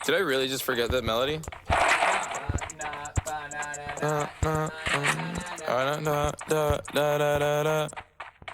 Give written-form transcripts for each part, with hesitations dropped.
Did I really just forget that melody?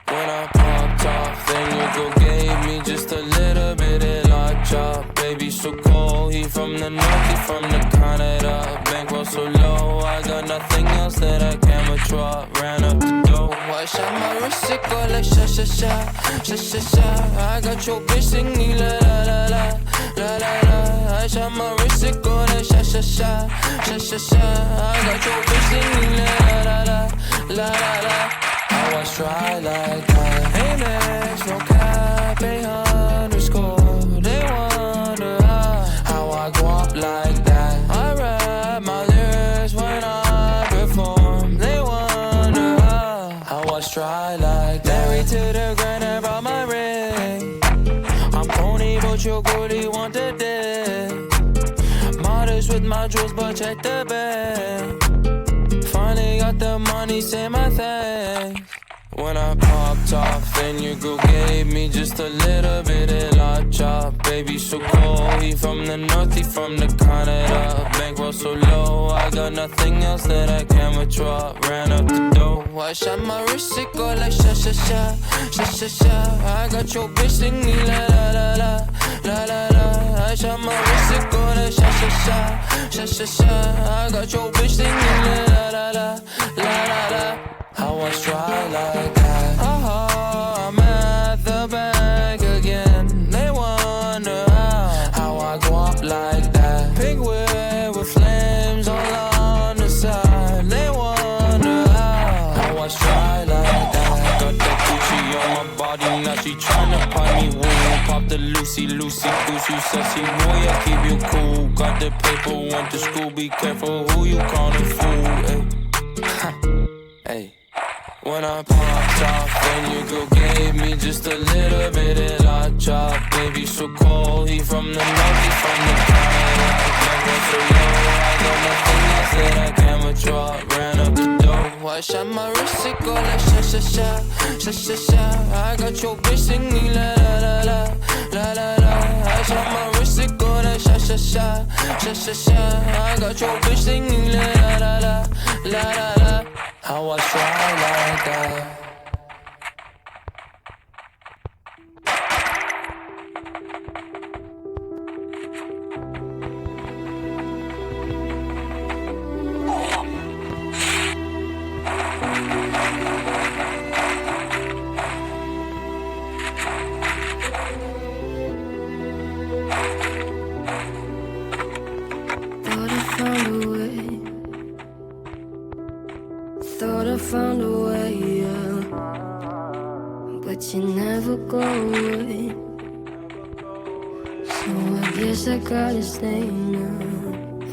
When I popped off, then your girl gave me just a little bit of lockjaw. Baby so cold, he from the north, he from the Canada. Bankroll so low, I got nothing else that I can withdraw. Ran up the dough, I shot my wrist, it go like sha sha sha, sha sha sha. I got your bitch singing la la la la, la la la. I shot my wrist, it go like sha sha sha, sha sha sha. I got your bitch singing la la la la, la la la. I was dry like that. Hey Max, no cap, hey underscore. They wonder how I go up like that. I rap my lyrics when I perform. They wonder how I was dry like that. Married to the grind and brought my ring. I'm pony, but your goalie want the dick. Modest with my jewels, but check the bag. Finally got the money, say my thanks. When I popped off, then your girl gave me just a little bit of lockjaw. Baby so cold, he from the north, he from the Canada. Bankroll so low, I got nothing else that I can withdraw. Ran up the dough, I shot my wrist, it go like sha sha sha, sha sha sha. I got your bitch singing la la la la, la la la. I shot my wrist, it go like sha sha sha, sha sha sha. I got your bitch singing la la la la, la la la. I was dry like that. Oh, I'm at the bank again. They wonder how I go up like that. Pink whip with flames all on the side. They wonder how I was dry like that. Got that Gucci on my body, now she tryna pop me woo. Pop the Lucy goose, you sassy boy, I keep you cool. Got the paper, went to school, be careful who you callin' fool. Hey. When I popped off, then your girl gave me just a little bit of lockjaw. Baby so cold, he from the north, he from the Canada. Bankroll so low, I got nothing else that I can withdraw. Ran up the dough, I shot my wrist, it go like sha sha sha, sha sha sha. I got your bitch singing la la la la, la la la. I shot my wrist, it go like sha sha sha, sha sha sha. I got your bitch singing la la la la, la la la. I was dry like that. Thought I found a way, yeah. But you never go away. So I guess I gotta stay now.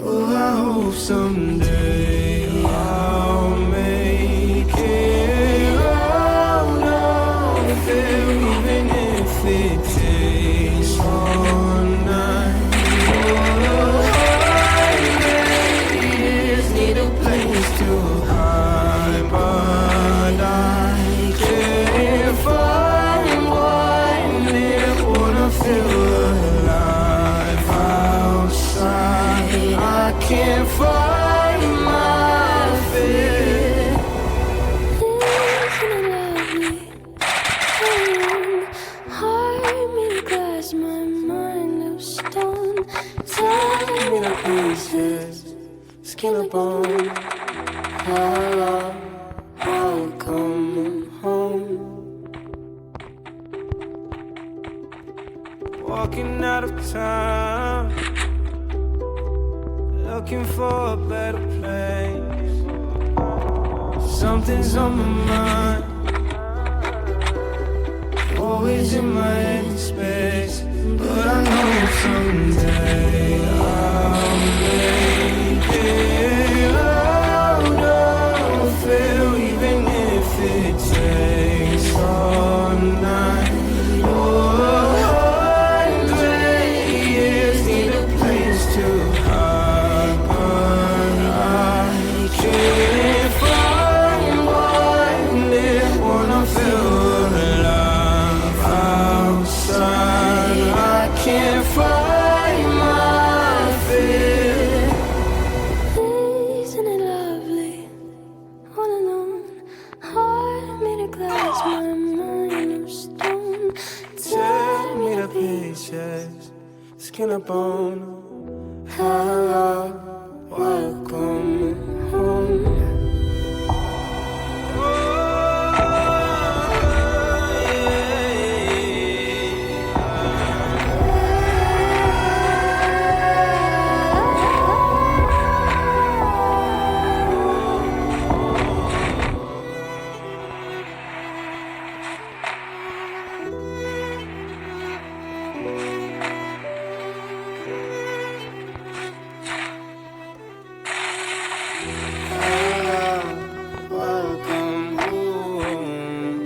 Oh, I hope someday I'll make it out of here, even if it takes all night. Oh, I just need a place to hide, but I can't find one that wanna feel alive outside. I can't find my fear. Isn't it lovely? Heart made of glass, my mind of stone. Tear me to pieces, skin and bone. I'll come home. Walking out of town, looking for a better place. Something's on my mind, always in my head space. But I know someday I'll make it out of here, even if it takes all night. Oh, 100 years, need a place to hide, but I can't find one that wanna feel alive outside. I can't find my don't know how why you're coming home. Welcome home.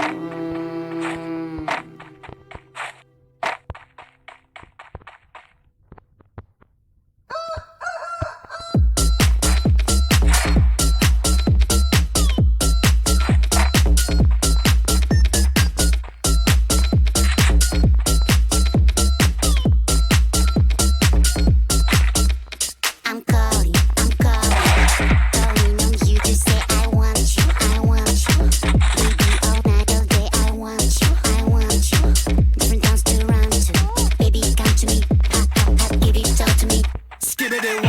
I'm calling on you to say I want you. Baby, all night, all day, I want you. Different towns to run to. Baby, come to me, give it all to me. Skibbity